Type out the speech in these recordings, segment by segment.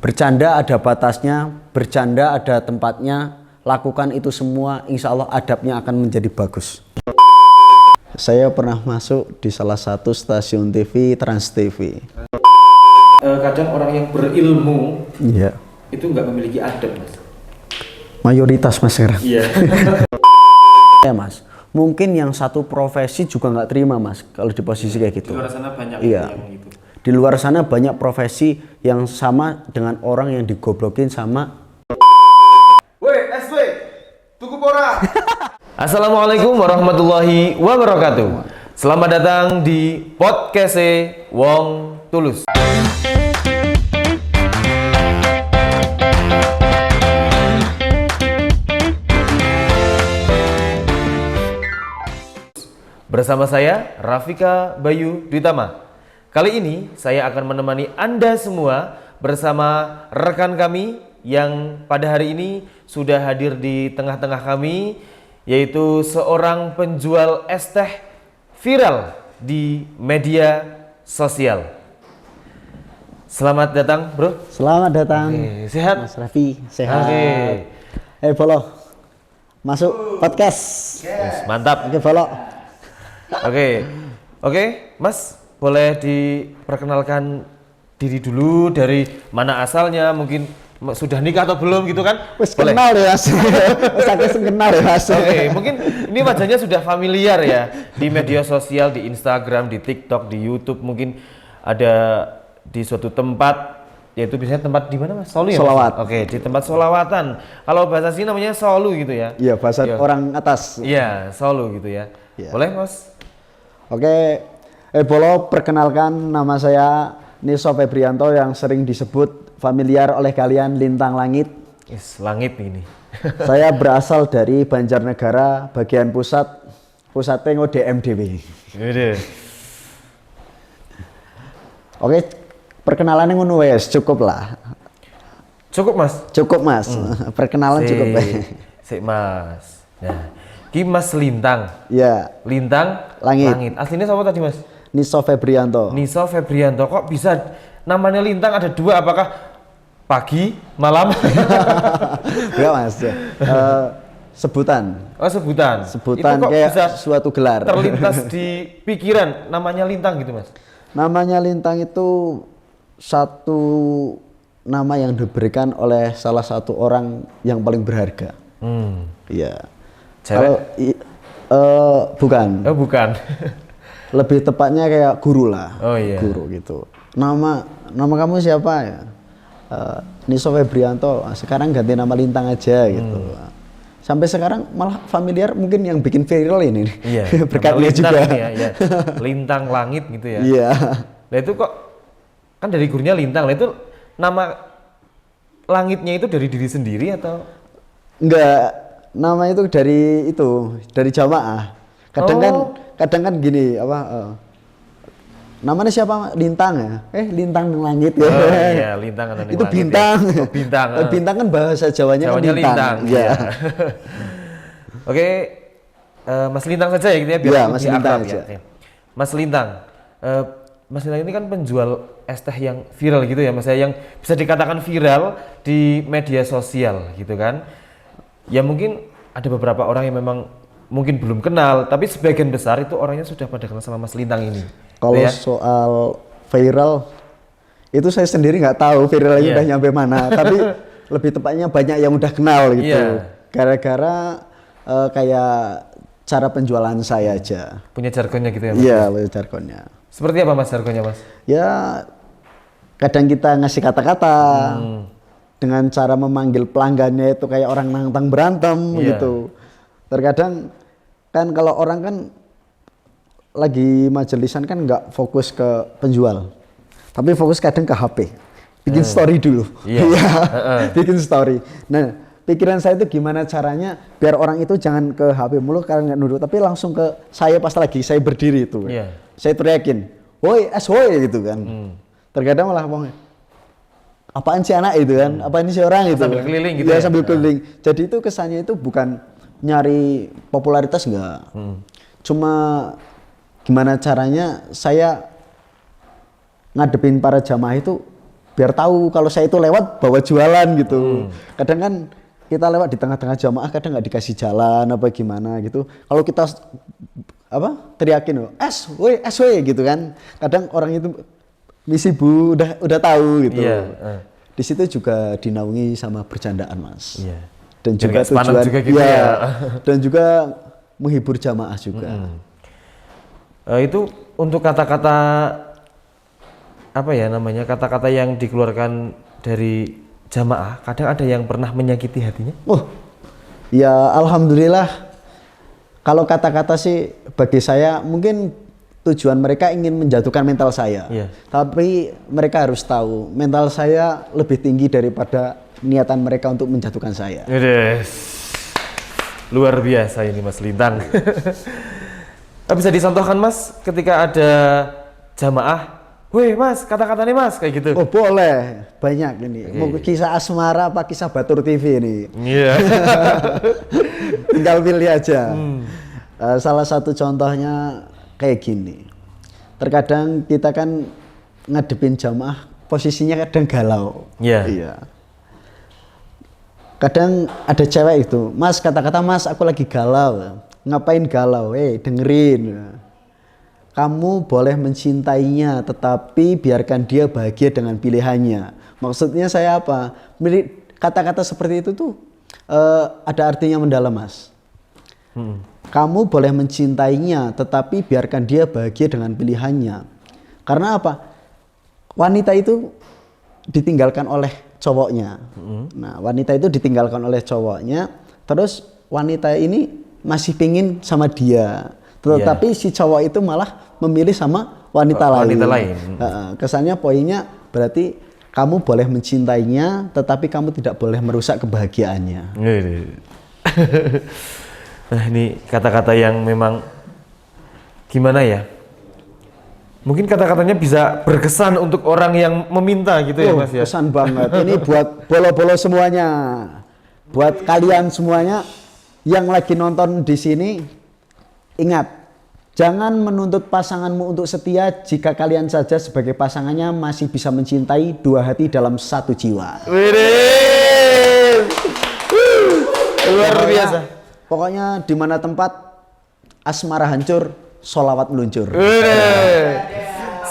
Bercanda ada batasnya, bercanda ada tempatnya. Lakukan itu semua, insya Allah adabnya akan menjadi bagus. Saya pernah masuk di salah satu stasiun TV, Trans TV. Kadang orang yang berilmu Iya. itu nggak memiliki adab, Mas. Mayoritas mas sekarang. Iya. Ya mas, mungkin yang satu profesi juga nggak terima mas kalau di posisi kayak gitu. Di luar sana banyak Iya. yang gitu. Di luar sana banyak profesi yang sama dengan orang yang digoblokin sama. Woi, SW, tuku pora. Assalamualaikum warahmatullahi wabarakatuh. Selamat datang di podcast Wong Tulus. Bersama saya Rafika Bayu Dwitama. Kali ini saya akan menemani Anda semua bersama rekan kami yang pada hari ini sudah hadir di tengah-tengah kami, yaitu seorang penjual es teh viral di media sosial. Selamat datang, Bro. Selamat datang. Oke, sehat? Mas Raffi, sehat. Oke. Follow. Masuk podcast. Yes, mantap. Oke, follow. Oke, Mas, boleh diperkenalkan diri dulu, dari mana asalnya, mungkin sudah nikah atau belum gitu kan? Wes kenal ya mas. Wes kenal ya mas. Oke, mungkin ini wajahnya sudah familiar ya di media sosial, di Instagram, di TikTok, di YouTube, mungkin ada di suatu tempat, yaitu biasanya tempat di mana mas? Solu ya? Sholawat. Oke, di tempat sholawatan. Kalau bahasa sini namanya solu gitu ya? Iya, bahasa Iya. orang atas. Iya, solu gitu ya. Iya. Boleh mas? Oke, Bolo, perkenalkan nama saya Niso Febrianto yang sering disebut familiar oleh kalian Lintang Langit. Yes, langit ini. Saya berasal dari Banjarnegara, bagian pusatnya DMDW. Gede. Oke, perkenalannya ngono wes, cukup lah. Cukup mas? Cukup mas, perkenalan cukup. Sik mas. Nah, ki Mas Lintang. Ya, Lintang Langit. Aslinya siapa tadi mas? Niso Febrianto. Niso Febrianto. Kok bisa namanya Lintang ada dua? Apakah pagi, malam? Enggak mas, ya. Sebutan. Oh sebutan. Sebutan itu kok kayak bisa suatu gelar. terlintas di pikiran namanya Lintang gitu mas? Namanya Lintang itu satu nama yang diberikan oleh salah satu orang yang paling berharga. Iya. Kalau bukan. Oh bukan. Lebih tepatnya kayak guru lah. Oh iya. Guru gitu. Nama kamu siapa ya? Niso Febrianto. Sekarang ganti nama Lintang aja gitu. Sampai sekarang malah familiar, mungkin yang bikin viral ini. Iya. Berkatnya juga. Ya, ya. Lintang langit gitu ya. Iya. Nah itu kok kan dari gurunya Lintang. Nah itu nama langitnya itu dari diri sendiri atau? Enggak. Nama itu dari jamaah. Kadang kan gini namanya siapa? Lintang ya? Lintang langit ya. Oh iya, Lintang kan itu bintang. Ya. Oh, bintang. Bintang kan bahasa Jawanya kan Lintang. Ya. Oke, Mas Lintang saja ya gitu ya, biar ya, lebih Mas Lintang akrab aja. ya. Mas Lintang. Mas Lintang ini kan penjual es teh yang viral gitu ya, Mas, yang bisa dikatakan viral di media sosial gitu kan. Ya mungkin ada beberapa orang yang memang mungkin belum kenal, tapi sebagian besar itu orangnya sudah pada kenal sama Mas Lintang ini. Kalau ya? soal viral, itu saya sendiri nggak tahu viralnya udah nyampe mana, tapi lebih tepatnya banyak yang udah kenal gitu. Gara-gara kayak cara penjualan saya aja. Punya jargonnya gitu ya Mas? Iya, punya jargonnya. Seperti apa Mas jargonnya Mas? Ya, kadang kita ngasih kata-kata. Dengan cara memanggil pelanggannya itu kayak orang nantang berantem gitu. Terkadang kan kalau orang kan lagi majelisan kan nggak fokus ke penjual, tapi fokus kadang ke HP, bikin story dulu. Iya, bikin story. Nah, pikiran saya itu gimana caranya biar orang itu jangan ke HP mulu karena nggak nurut, tapi langsung ke saya pas lagi saya berdiri itu. Saya teriakin, woi, woi gitu kan. Terkadang malah ngomong, apaan sih anak itu kan, apa ini si orang itu sambil keliling gitu ya, sambil keliling. Jadi itu kesannya itu bukan nyari popularitas enggak, cuma gimana caranya saya ngadepin para jamaah itu biar tahu kalau saya itu lewat bawa jualan gitu. Kadang kan kita lewat di tengah-tengah jamaah kadang nggak dikasih jalan apa gimana gitu. Kalau kita teriakin es weh gitu kan. Kadang orang itu misi Bu udah tahu gitu. Di situ juga dinaungi sama bercandaan Mas. Dan juga tujuan juga gitu ya. Dan juga menghibur jamaah juga. Itu untuk kata-kata apa ya namanya, kata-kata yang dikeluarkan dari jamaah, kadang ada yang pernah menyakiti hatinya? Oh, ya alhamdulillah. Kalau kata-kata sih bagi saya mungkin tujuan mereka ingin menjatuhkan mental saya. Tapi mereka harus tahu mental saya lebih tinggi daripada niatan mereka untuk menjatuhkan saya. Luar biasa ini Mas Lintang. Bisa dicontohkan Mas ketika ada jamaah, weh Mas, kata-katanya Mas, kayak gitu? Oh boleh, banyak ini. Mau kisah asmara apa kisah Batur TV ini? Tinggal pilih aja. Salah satu contohnya kayak gini. Terkadang kita kan ngadepin jamaah, posisinya kadang galau. Iya. Kadang ada cewek itu, Mas kata-kata Mas aku lagi galau. Ngapain galau? Dengerin. Kamu boleh mencintainya, tetapi biarkan dia bahagia dengan pilihannya. Maksudnya saya apa? Kata-kata seperti itu tuh ada artinya mendalam Mas. Kamu boleh mencintainya, tetapi biarkan dia bahagia dengan pilihannya. Karena apa? Wanita itu ditinggalkan oleh cowoknya. Nah, wanita itu ditinggalkan oleh cowoknya, terus wanita ini masih pingin sama dia. Tetapi si cowok itu malah memilih sama wanita lain. Kesannya poinnya berarti kamu boleh mencintainya, tetapi kamu tidak boleh merusak kebahagiaannya. Nah ini kata-kata yang memang gimana ya? Mungkin kata-katanya bisa berkesan untuk orang yang meminta gitu ya Mas ya? Kesan banget. Ini buat bolo-bolo semuanya. Buat kalian semuanya yang lagi nonton di sini, ingat, jangan menuntut pasanganmu untuk setia jika kalian saja sebagai pasangannya masih bisa mencintai dua hati dalam satu jiwa. Luar biasa. Pokoknya di mana tempat asmara hancur, sholawat meluncur.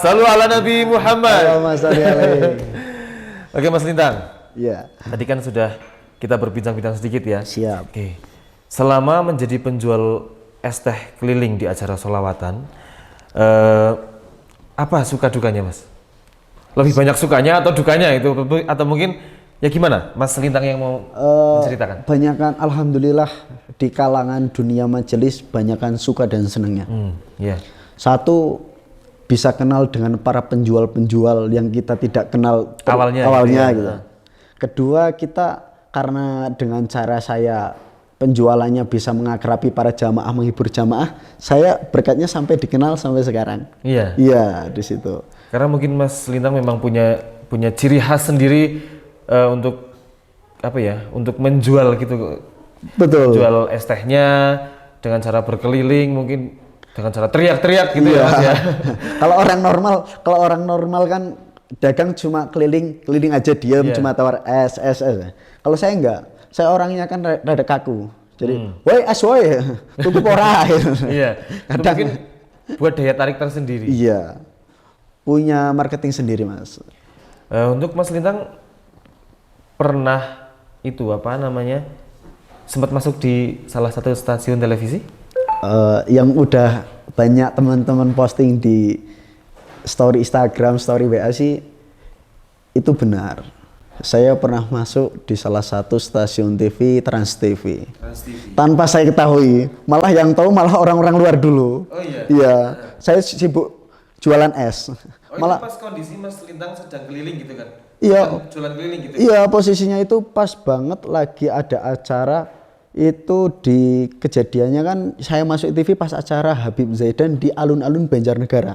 Salu ala Nabi Muhammad. Oke Mas Lintang. Iya. Tadi kan sudah kita berbincang-bincang sedikit ya. Siap. Oke. Selama menjadi penjual es teh keliling di acara sholawatan, apa suka dukanya Mas? Lebih banyak sukanya atau dukanya itu, atau mungkin ya gimana Mas Lintang yang mau menceritakan? Banyakan alhamdulillah di kalangan dunia majelis banyakan suka dan senangnya. Satu, bisa kenal dengan para penjual-penjual yang kita tidak kenal awalnya gitu. Kedua, kita karena dengan cara saya penjualannya bisa mengakrabi para jamaah, menghibur jamaah, saya berkatnya sampai dikenal sampai sekarang. Iya, di situ. Karena mungkin Mas Lintang memang punya ciri khas sendiri untuk apa ya? Untuk menjual gitu. Betul. Jual es tehnya dengan cara berkeliling, mungkin dengan cara teriak-teriak gitu ya Mas ya. Kalau orang normal kan dagang cuma keliling aja diam, cuma tawar es. Kalau saya enggak. Saya orangnya kan rada kaku, jadi, woi es woi, tutup ora. Kadang mungkin buat daya tarik tersendiri. Iya, punya marketing sendiri Mas. Untuk Mas Lintang pernah itu apa namanya, sempat masuk di salah satu stasiun televisi? Yang udah banyak teman-teman posting di story Instagram, story WA sih, itu benar. Saya pernah masuk di salah satu stasiun TV, Trans TV. Tanpa saya ketahui, malah yang tahu malah orang-orang luar dulu. Iya, saya sibuk jualan es. Malah itu pas kondisi Mas Lintang sedang keliling gitu kan? Jualan keliling gitu. Iya, posisinya itu pas banget lagi ada acara itu di kejadiannya kan saya masuk TV pas acara Habib Zaidan di alun-alun Banjarnegara.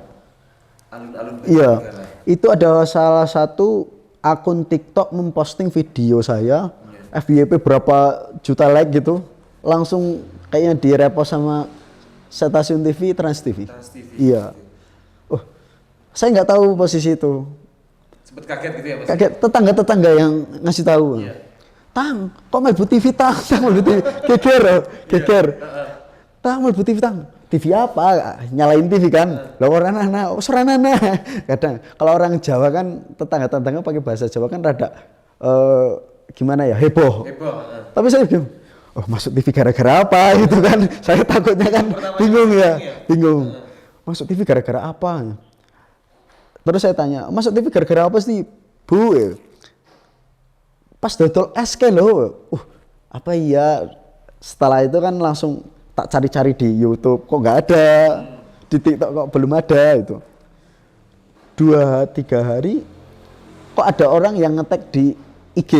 Iya, itu ada salah satu akun TikTok memposting video saya, FYP berapa juta like gitu, langsung kayaknya direpost sama stasiun TV, Trans TV. Iya. Saya nggak tahu posisi itu. Sempet kaget gitu ya Mas? Kaget tetangga-tetangga yang ngasih tahu. Iya. Tang, kok Melbu TV tang Melbu TV, geger. Tang Melbu TV tang. TV apa? Nyalain TV kan. Lah orang anak, kadang kalau orang Jawa kan tetangga-tetangga pakai bahasa Jawa kan rada gimana ya, heboh. Tapi saya masuk TV gara-gara apa gitu kan. Saya takutnya kan bingung ya. Bingung. Masuk TV gara-gara apa? Terus saya tanya, masuk TV gara-gara apa sih, Bu? Pas dodol es ke loh. Apa iya? Setelah itu kan langsung tak cari-cari di YouTube, kok nggak ada. Di TikTok kok belum ada itu. 2-3 hari kok ada orang yang ngetek di IG.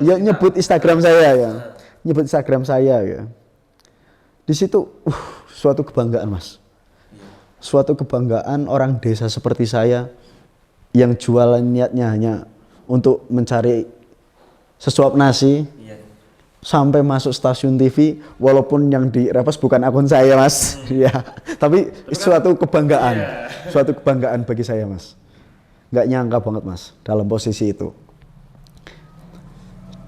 Ya nyebut Instagram saya ya. Nyebut Instagram saya ya. Di situ suatu kebanggaan, Mas. Suatu kebanggaan orang desa seperti saya yang jualan niatnya hanya untuk mencari sesuap nasi. Sampai masuk stasiun TV, walaupun yang direpost bukan akun saya, Mas. Ya, tapi suatu kebanggaan, suatu kebanggaan bagi saya, Mas. Nggak nyangka banget, Mas, dalam posisi itu.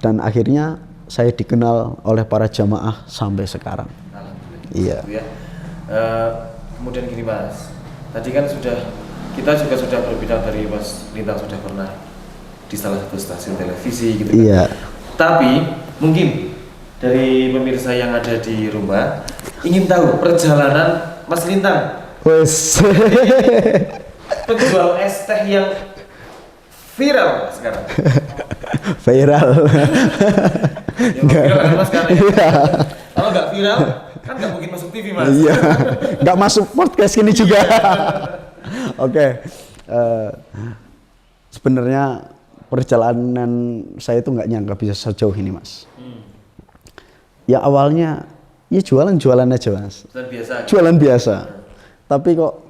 Dan akhirnya saya dikenal oleh para jamaah sampai sekarang. Iya. Kemudian gini, Mas. Tadi kan kita juga sudah berbicara dari Mas Lintang sudah pernah di salah satu stasiun televisi gitu kan. Iya. Tapi mungkin dari pemirsa yang ada di rumah ingin tahu perjalanan Mas Lintang. Wes. Penjual es teh yang viral sekarang. Viral. Ya, viral kan Mas sekarang. Ya. Kalau nggak viral kan nggak mungkin masuk TV, Mas. Iya. Nggak masuk podcast ini juga. Oke. Sebenarnya perjalanan saya itu nggak nyangka bisa sejauh ini, Mas. Ya awalnya ya jualan aja, Mas. Jualan biasa. Tapi kok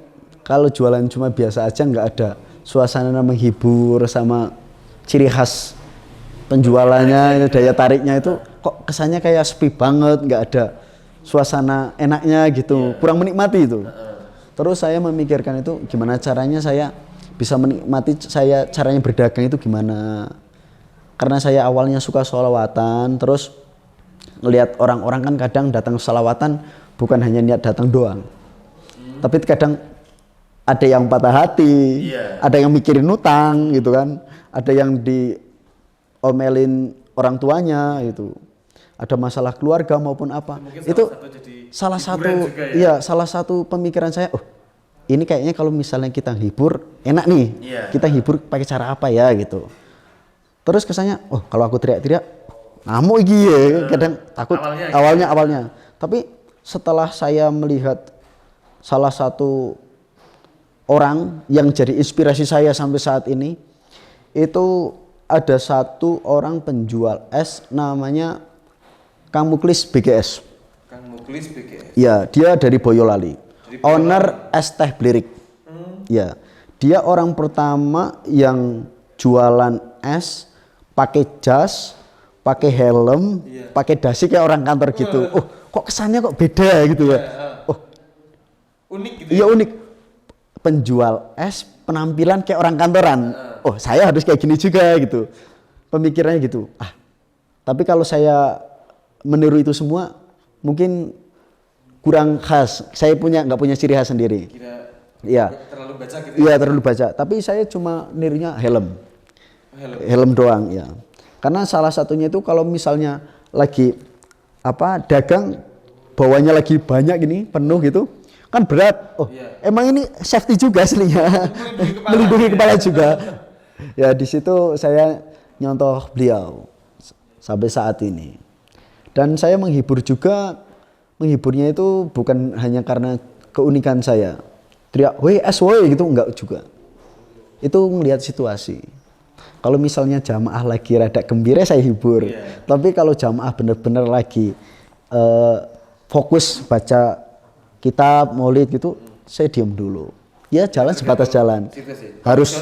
kalau jualan cuma biasa aja nggak ada suasana menghibur sama ciri khas penjualannya, daya tariknya itu kok kesannya kayak sepi banget, nggak ada suasana enaknya gitu, kurang menikmati itu. Terus saya memikirkan itu gimana caranya saya bisa menikmati caranya berdagang itu gimana. Karena saya awalnya suka sholawatan, terus ngelihat orang-orang kan kadang datang sholawatan bukan hanya niat datang doang. Tapi kadang ada yang patah hati, ada yang mikirin utang gitu kan, ada yang diomelin orang tuanya gitu. Ada masalah keluarga maupun apa. Itu salah satu ya salah satu pemikiran saya, ini kayaknya kalau misalnya kita hibur enak nih, kita hibur pakai cara apa ya gitu. Terus kesannya, kalau aku teriak-teriak ngamuk iki ya, kadang takut awalnya. Tapi setelah saya melihat salah satu orang yang jadi inspirasi saya sampai saat ini, itu ada satu orang penjual es namanya Kang Muklis BGS. Kang Muklis BGS. Ya, dia dari Boyolali. Owner es teh Blirik. Ya, dia orang pertama yang jualan es pakai jas, pakai helm, pakai dasi kayak orang kantor gitu. Kok kesannya kok beda gitu ya. Unik gitu. Iya unik. Penjual es penampilan kayak orang kantoran. Saya harus kayak gini juga gitu. Pemikirannya gitu. Tapi kalau saya meniru itu semua mungkin kurang khas. Saya nggak punya ciri khas sendiri. Iya. Terlalu baca gitu. Iya, terlalu baca. Tapi saya cuma nirunya helm. Helm doang ya. Karena salah satunya itu kalau misalnya lagi dagang bawahnya lagi banyak gini, penuh gitu. Kan berat. Emang ini safety juga aslinya. Melindungi kepala juga. Ya di situ saya nyontoh beliau sampai saat ini. Dan saya menghiburnya itu bukan hanya karena keunikan saya. Teriak, "Woi, es woi" gitu enggak juga. Itu melihat situasi. Kalau misalnya jamaah lagi rada gembira saya hibur. Tapi kalau jamaah benar-benar lagi fokus baca kitab, maulid gitu, saya diam dulu. Ya jalan sebatas jalan. Harus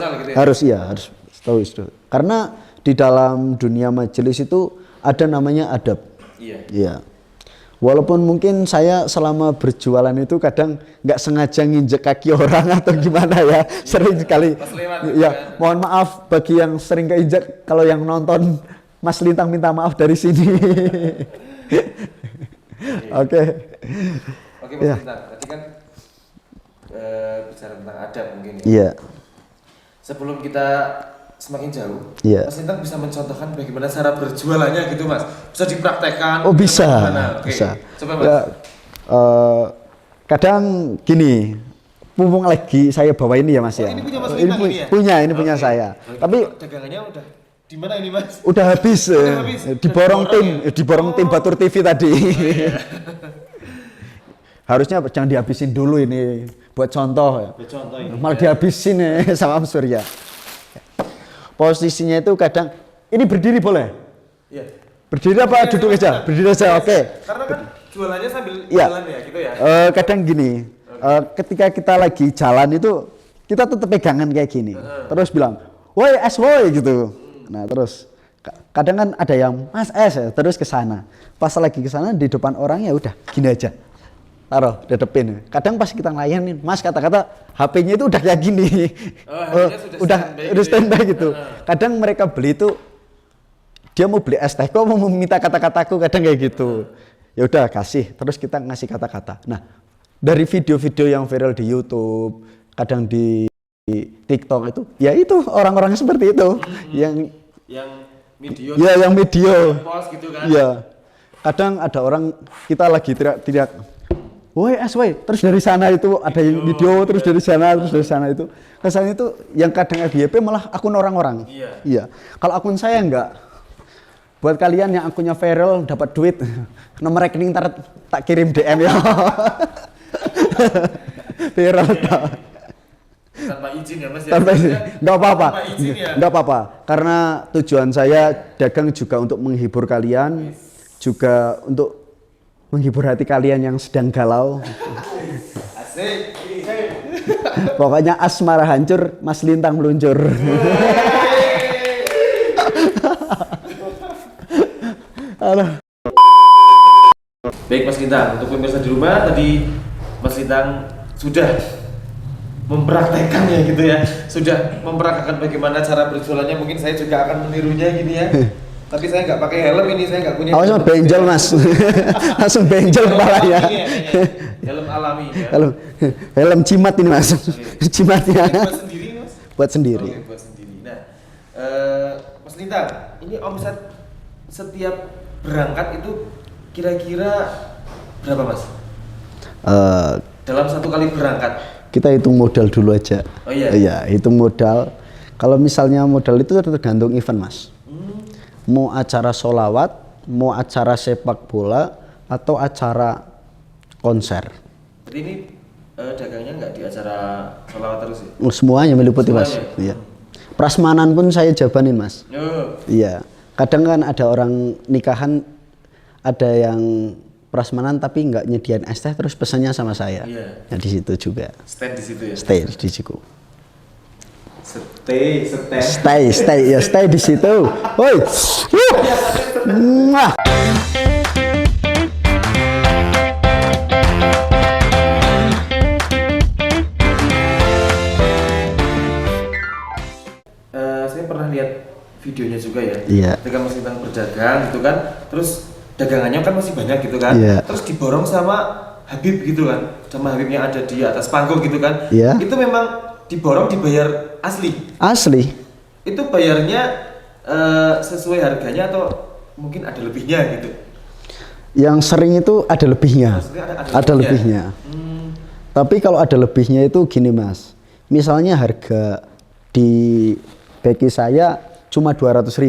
tahu itu. Karena di dalam dunia majelis itu ada namanya adab. Iya. Walaupun mungkin saya selama berjualan itu kadang nggak sengaja nginjek kaki orang atau gimana ya, sering sekali. Pas lewat, Ya, kan? mohon maaf bagi yang sering keinjek. Kalau yang nonton, Mas Lintang minta maaf dari sini. Oke. Oke Mas Ya. Lintang, tadi kan bicara tentang adab mungkin ya. Iya, Sebelum kita semakin jauh, Iya. Mas Lintang bisa mencontohkan bagaimana cara berjualannya gitu Mas? Bisa dipraktekkan? Oh bisa, Bagaimana? Oke. bisa. Coba Mas. Ya, kadang gini, mumpung lagi saya bawa ini ya Mas ya. Ini punya Mas Lintang ini ya? Punya Oke. saya. Oke. Tapi Dagangannya udah di mana ini Mas? udah habis, Udah habis? diborong Udah tim, diborong ya? diborong tim Batur TV tadi. Harusnya jangan dihabisin dulu ini buat contoh. Buat contoh ini. Malah dihabisin sama Om Surya. Posisinya itu kadang ini berdiri boleh? Iya. Berdiri apa duduk aja? Berdiri aja, oke. Karena kan jualannya sambil Iya. jalan ya gitu ya. Kadang gini, ketika kita lagi jalan itu kita tetap pegangan kayak gini, terus bilang, woi es woi gitu. Nah terus kadang kan ada yang mas es, ya, terus ke sana. Pas lagi ke sana di depan orang ya udah gini aja, taruh dedepin. Kadang pas kita ngelayanin, mas kata-kata HP-nya itu udah kayak gini, HP-nya sudah standby standby gitu. Kadang mereka beli itu dia mau beli es teh kok mau meminta kata-kataku, kadang kayak gitu. Ya udah kasih, terus kita ngasih kata-kata. Nah, dari video-video yang viral di YouTube, kadang di TikTok itu, ya itu orang-orang seperti itu yang video ya yang video. post gitu kan. Iya. Kadang ada orang kita lagi teriak-teriak, woi es woi, terus dari sana itu ada yang video, terus dari sana, terus dari sana itu. Kesannya itu yang kadang FYP malah akun orang-orang. Iya. Kalau akun saya enggak. Buat kalian yang akunnya viral dapat duit, nomor rekening ntar tak kirim DM ya. Viral Tanpa izin ya Mas ya. tanpa izin, nggak apa-apa, Tanpa izin ya. nggak apa-apa. Karena tujuan saya dagang juga untuk menghibur kalian, juga untuk menghibur hati kalian yang sedang galau. Asik. Pokoknya asmara hancur, Mas Lintang meluncur. Aduh. Baik Mas Lintang, untuk pemirsa di rumah tadi Mas Lintang sudah mempraktekkan ya gitu ya, sudah mempraktekkan bagaimana cara berjualannya. Mungkin saya juga akan menirunya gini ya. Tapi saya nggak pakai helm ini, saya nggak punya. Awas sama benjol mas, langsung benjol kepalanya. Helm alami ya. Helm cimat ini mas, cimatnya. Ini buat sendiri Mas? Buat sendiri. Oke, buat sendiri. Nah, Mas Lintang, ini omset setiap berangkat itu kira-kira berapa Mas? Dalam satu kali berangkat? Kita hitung modal dulu aja. Oh iya? Iya, hitung modal. Kalau misalnya modal itu tergantung event mas. Mau acara sholawat, mau acara sepak bola, atau acara konser. Jadi ini dagangnya nggak di acara sholawat terus ya? Semuanya meliputi mas. Semuanya? Iya. Prasmanan pun saya jabanin mas. Oh. Iya. Kadang kan ada orang nikahan, ada yang prasmanan tapi nggak nyediain es teh, terus pesannya sama saya. Iya. Nah di situ juga. Stand di situ ya? Stay di situ. Stay di situ. Woi. Mwah. Saya pernah lihat videonya juga ya. Iya. Ketika Mas Lintang berdagang gitu kan, terus dagangannya kan masih banyak gitu kan. Iya. Terus diborong sama Habib gitu kan, sama Habib yang ada di atas panggung gitu kan. Iya. Itu memang diborong dibayar asli. Asli. Itu bayarnya sesuai harganya atau mungkin ada lebihnya gitu? Yang sering itu ada lebihnya. Maksudnya Ada lebihnya. Tapi kalau ada lebihnya itu gini mas. Misalnya harga di beki saya cuma 200.000.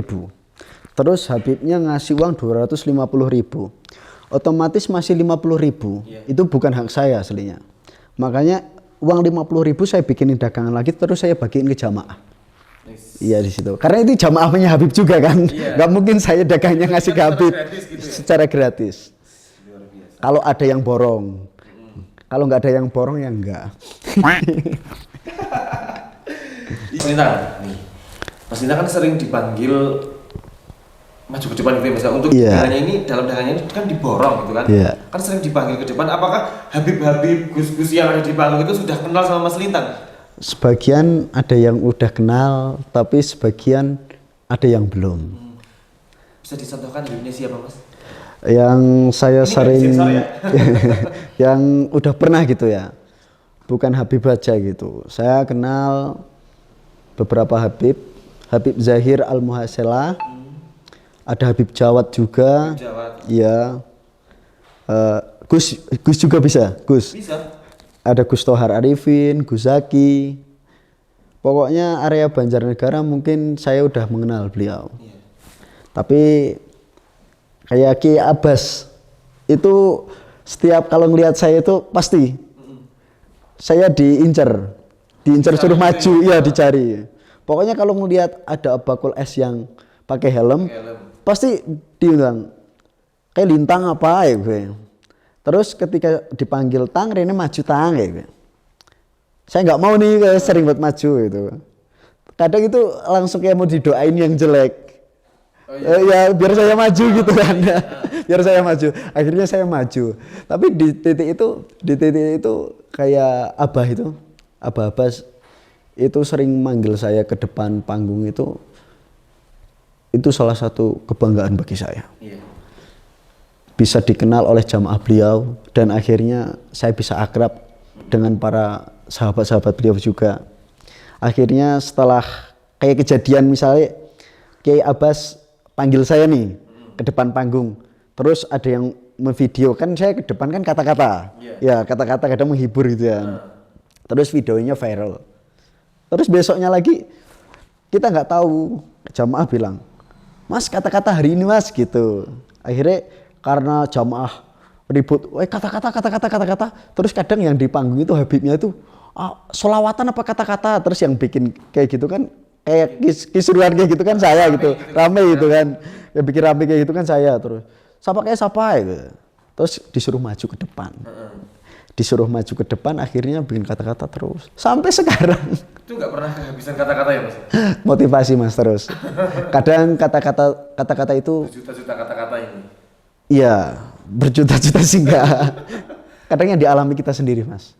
Terus Habibnya ngasih uang 250.000. Otomatis masih 50.000. Iya. Itu bukan hak saya aslinya. Makanya uang 50.000 saya bikinin dagangan lagi, terus saya bagiin ke jamaah. Nice. Iya di situ. Karena itu jamaahnya Habib juga kan. Iya. Gak mungkin saya dagangnya ngasih ke Secara Habib gratis gitu ya? secara gratis. Luar biasa. Kalau ada yang borong. Kalau nggak ada yang borong ya enggak. Mas Lintang, nih. Mas Lintang kan sering dipanggil maju ke depan gitu ya Mas. Untuk Iya. dagangannya ini, dalam dagangannya ini kan diborong gitu kan. Iya. Kan sering dipanggil ke depan. Apakah Habib-habib, Gus-gus yang ada di panggung itu sudah kenal sama Mas Lintang? Sebagian ada yang udah kenal, tapi sebagian ada yang belum. Bisa dicontohkan Habibnya siapa Mas? Yang saya Ini sering, nggak disensor ya? yang udah pernah gitu ya, bukan Habib aja gitu. Saya kenal beberapa Habib, Habib Zahir Al-Muhasela, ada Habib Jawad juga, Jawab. iya. Gus juga bisa, Gus. Bisa. Ada Gus Tohar Arifin, Gus Zaki. Pokoknya area Banjarnegara mungkin saya udah mengenal beliau. Iya. Tapi kayak Ki Abbas itu setiap kalau ngelihat saya itu pasti saya diincar suruh maju, iya dicari. Pokoknya kalau ngelihat ada Abakul S yang pakai helm, pasti diundang. Kayak Lintang apa ya gue. Terus ketika dipanggil Tang, Rene maju Tang ya gue. Saya nggak mau nih kayak sering buat maju gitu. Kadang itu langsung kayak mau didoain yang jelek. Ya biar saya maju gitu kan. Biar saya maju. Akhirnya saya maju. Tapi di titik itu kayak Abah Abbas itu sering manggil saya ke depan panggung itu salah satu kebanggaan bagi saya. Iya. Bisa dikenal oleh jamaah beliau dan akhirnya saya bisa akrab dengan para sahabat-sahabat beliau juga. Akhirnya setelah kayak kejadian misalnya Kiai Abbas panggil saya nih ke depan panggung, terus ada yang memvideo, kan saya ke depan kan kata-kata, ya kata-kata kadang menghibur gitu ya. Terus videonya viral. Terus besoknya lagi kita nggak tahu, jamaah bilang, Mas kata-kata hari ini Mas gitu. Akhirnya karena jamaah ribut, kata-kata, terus kadang yang di panggung itu Habibnya itu solawatan apa kata-kata, terus yang bikin kayak gitu kan kayak kisuruhan kayak gitu kan saya gitu, rame gitu kan, yang bikin rame kayak gitu kan saya, terus siapa gitu, terus disuruh maju ke depan, akhirnya bikin kata-kata terus sampai sekarang. Itu nggak pernah kehabisan kata-kata ya Mas? Motivasi Mas terus. Kadang kata-kata itu Juta-juta kata-kata ini. iya, berjuta-juta sih enggak. Kadang yang dialami kita sendiri Mas.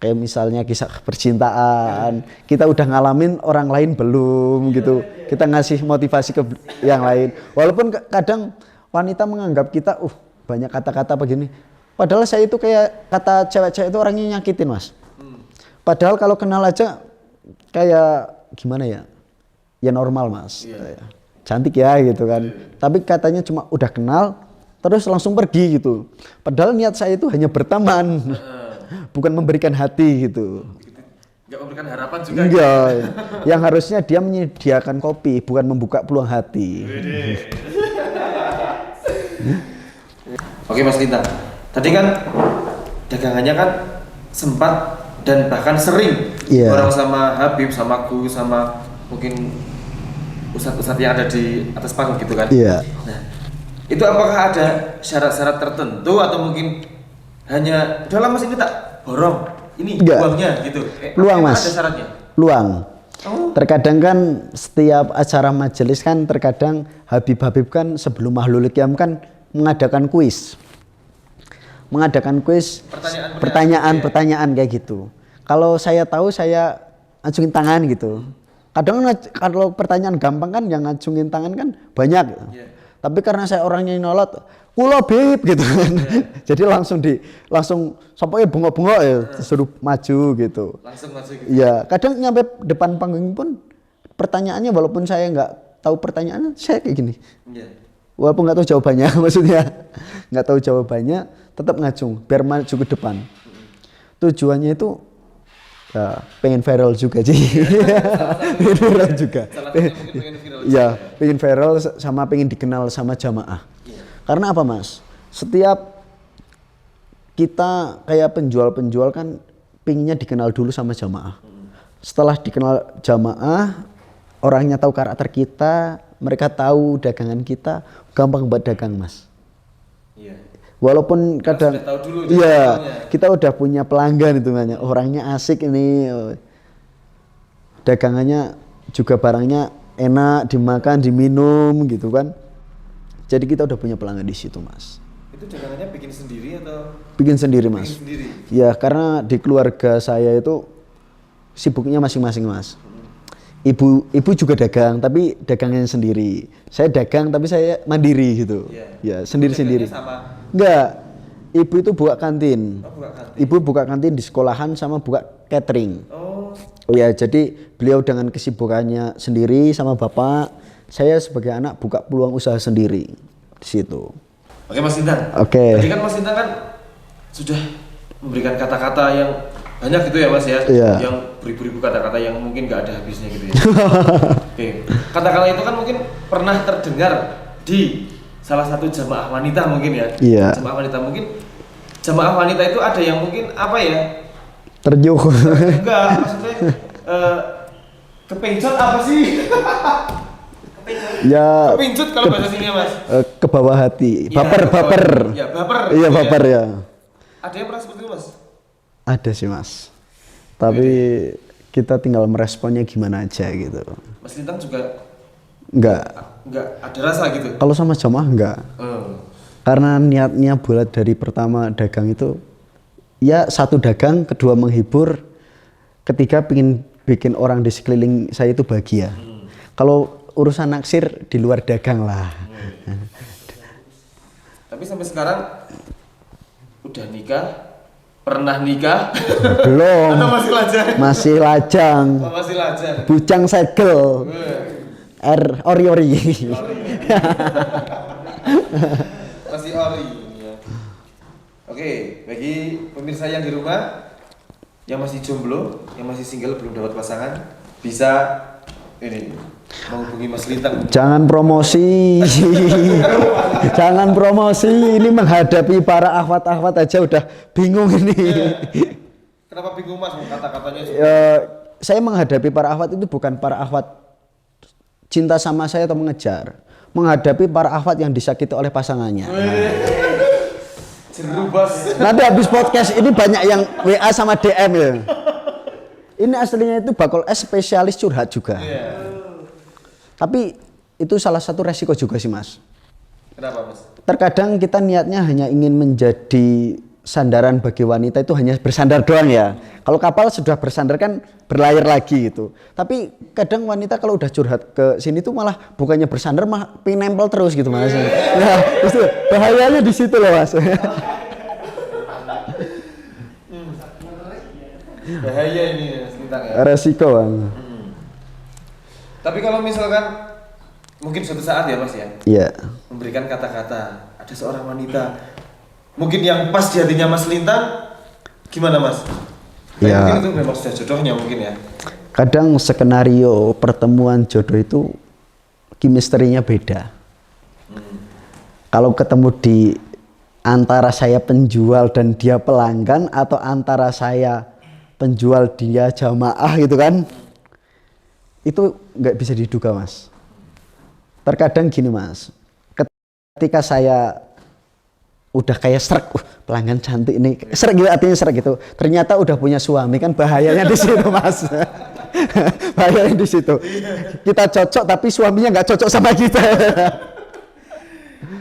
Kayak misalnya kisah percintaan, kita udah ngalamin orang lain belum gitu. Kita ngasih motivasi ke yang lain. Walaupun kadang wanita menganggap kita, banyak kata-kata begini. Padahal saya itu kayak kata cewek-cewek itu orangnya nyakitin Mas. Padahal kalau kenal aja kayak gimana ya? Ya normal Mas. Cantik ya gitu kan. Tapi katanya cuma udah kenal terus langsung pergi gitu. Padahal niat saya itu hanya berteman. Bukan memberikan hati gitu. Nggak memberikan harapan juga. Enggak. Yang harusnya dia menyediakan kopi, bukan membuka peluang hati. Oke Mas Lintang. Tadi kan dagangannya kan sempat dan bahkan sering orang sama Habib, sama Gus, sama mungkin ustadz-ustadz yang ada di atas panggung gitu kan. Iya. Nah, itu apakah ada syarat-syarat tertentu atau mungkin hanya udah Mas ini tak borong ini uangnya gitu? Peluang Mas. Ada syaratnya? Peluang. Terkadang kan setiap acara majelis kan terkadang Habib-Habib kan sebelum Mahlul Qiyam kan mengadakan kuis. Pertanyaan kayak gitu. Kalau saya tahu saya acungin tangan gitu. Kadang kalau pertanyaan gampang kan yang ngacungin tangan kan banyak. Tapi karena saya orangnya nolot, kulo bib gitu kan. Jadi langsung sampai bengok-bengok ya disuruh maju gitu. Langsung maju gitu. Iya, kadang nyampe depan panggung pun pertanyaannya walaupun saya nggak tahu pertanyaannya, saya kayak gini. Walaupun nggak tahu jawabannya, maksudnya nggak tahu jawabannya, tetap ngacung biar maju ke depan. Tujuannya itu ya, pengen viral juga sih. Pengen viral juga. Ya, pengen viral sama pengen dikenal sama jamaah. Karena apa Mas? Setiap kita kayak penjual-penjual kan pinginnya dikenal dulu sama jamaah. Setelah dikenal jamaah, orangnya tahu karakter kita, mereka tahu dagangan kita, gampang buat dagang Mas. Walaupun kadang kita udah punya pelanggan itu namanya, orangnya asik ini, dagangannya juga barangnya enak dimakan, diminum gitu kan. Jadi kita udah punya pelanggan di situ, Mas. Itu dagangannya bikin sendiri atau? Bikin sendiri, Mas. Bikin sendiri. Ya, karena di keluarga saya itu sibuknya masing-masing, Mas. Ibu juga dagang, tapi dagangnya sendiri. Saya dagang, tapi saya mandiri gitu. Ya, sendiri-sendiri. Sama? Enggak. Ibu itu buka kantin. Oh, buka kantin. Ibu buka kantin di sekolahan sama buka catering. Oh. Ya, jadi beliau dengan kesibukannya sendiri sama bapak, saya sebagai anak buka peluang usaha sendiri di situ. Oke, Mas Lintang. Oke. Tadi kan Mas Lintang kan sudah memberikan kata-kata yang banyak gitu ya, Mas ya. Iya. Yang beribu-ribu kata-kata yang mungkin nggak ada habisnya gitu ya. Oke. Kata-kata itu kan mungkin pernah terdengar di salah satu jamaah wanita mungkin ya. Iya. Jamaah wanita mungkin. Jamaah wanita itu ada yang mungkin apa ya? Terjuk. Enggak, maksudnya kepencut apa sih? Ya. Kepincut kalau bahasa sini ya, Mas. Ke bawah hati. Ya, Baper. Ya, baper. Iya, gitu baper ya. Ada yang pernah seperti itu, Mas? Ada sih, Mas. Tapi kita tinggal meresponnya gimana aja gitu. Mas Lintang juga Enggak. ada rasa gitu. Kalau sama jamaah enggak. Karena niatnya bulat dari pertama dagang itu ya satu dagang, kedua menghibur, ketiga pingin bikin orang di sekeliling saya itu bahagia. Kalau urusan naksir di luar dagang lah. Tapi sampai sekarang udah nikah, pernah nikah? Belum. Atau masih lajang? Masih lajang. Oh, masih lajang. Bujang segel. Ori-ori. Masih ori. Ya. Oke, bagi pemirsa yang di rumah yang masih jomblo, yang masih single belum dapat pasangan, bisa ini menghubungi Mas Lintang. Jangan promosi. Jangan promosi. Ini menghadapi para akhwat-akhwat aja udah bingung ini. Kenapa bingung, Mas? Kata-katanya saya menghadapi para akhwat itu bukan para akhwat cinta sama saya atau mengejar. Menghadapi para akhwat yang disakiti oleh pasangannya. Jeru, Bos. Nanti habis podcast ini banyak yang WA sama DM ya. Ini aslinya itu bakul es spesialis curhat juga. Tapi itu salah satu resiko juga sih, Mas. Kenapa, Mas? Terkadang kita niatnya hanya ingin menjadi sandaran bagi wanita, itu hanya bersandar doang ya. Kalau kapal sudah bersandar kan berlayar lagi gitu. Tapi kadang wanita kalau udah curhat ke sini tuh malah bukannya bersandar, malah pengen nempel terus gitu, Mas. Ya, itu bahayanya di situ loh, Mas. Bahaya ini, Mas Lintang ya. Resiko, Bang. Tapi kalau misalkan mungkin suatu saat ya, Mas ya, Iya. memberikan kata-kata, ada seorang wanita mungkin yang pas di hatinya Mas Lintang, gimana, Mas? Ya. Mungkin itu memang sudah jodohnya mungkin ya. Kadang skenario pertemuan jodoh itu chemistry-nya beda. Kalau ketemu di antara saya penjual dan dia pelanggan, atau antara saya penjual dia jamaah gitu kan, itu nggak bisa diduga, Mas. Terkadang gini, Mas, ketika saya udah kayak srek, pelanggan cantik ini, srek gitu, artinya srek gitu, ternyata udah punya suami, kan bahayanya di situ, Mas. Bahayanya di situ. Kita cocok tapi suaminya nggak cocok sama kita.